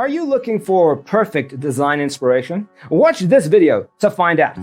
Are you looking for perfect design inspiration? Watch this video to find out.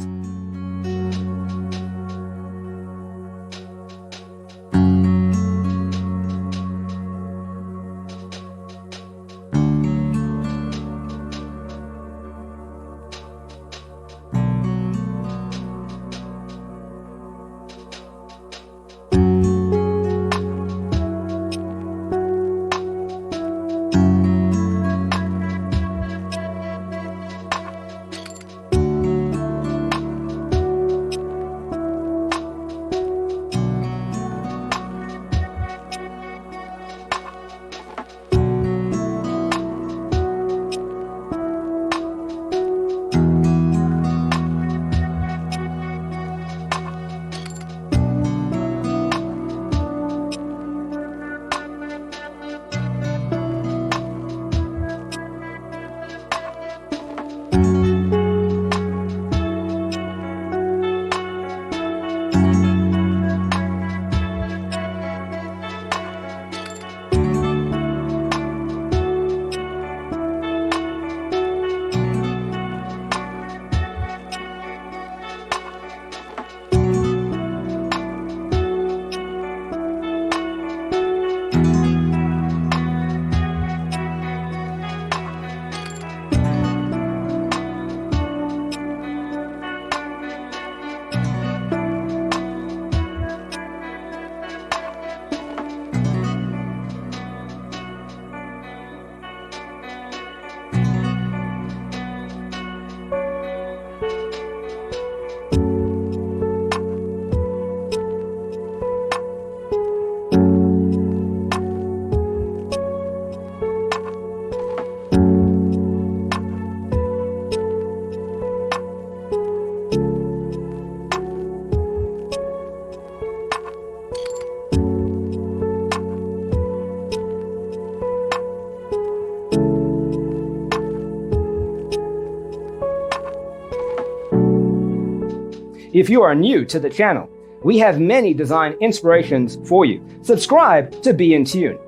If you are new to the channel, we have many design inspirations for you. Subscribe to be in tune.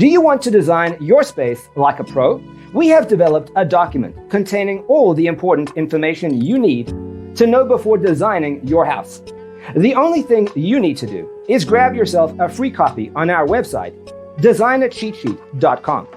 Do you want to design your space like a pro? We have developed a document containing all the important information you need to know before designing your house. The only thing you need to do is grab yourself a free copy on our website, designercheatsheet.com.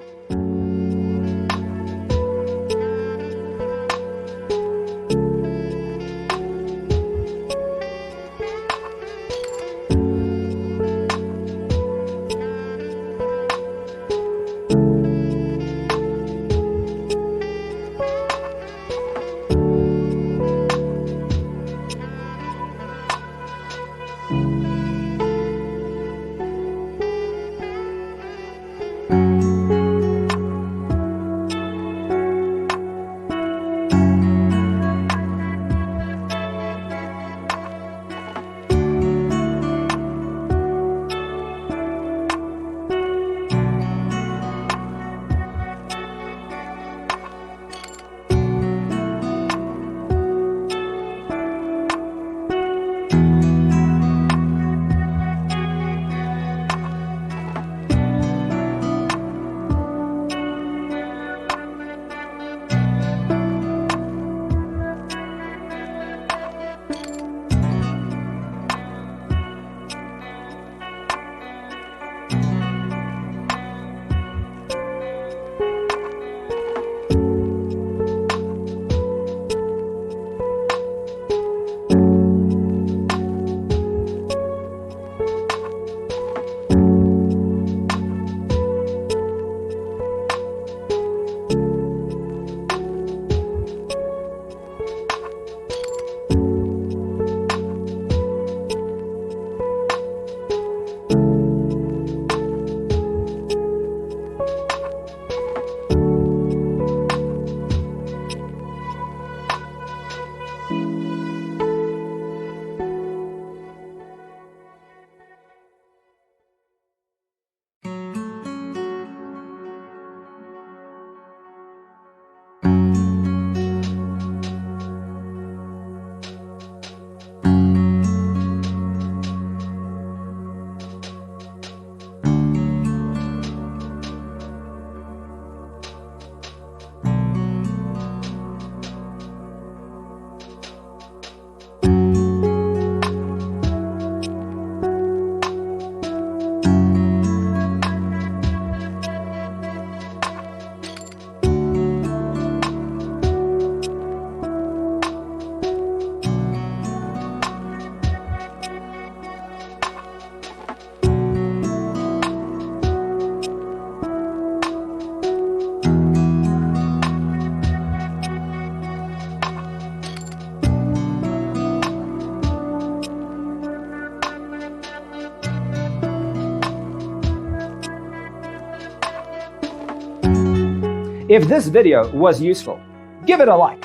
If this video was useful, give it a like.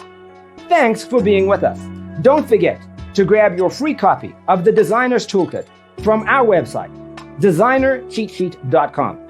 Thanks for being with us. Don't forget to grab your free copy of the Designer's Toolkit from our website, designercheatsheet.com.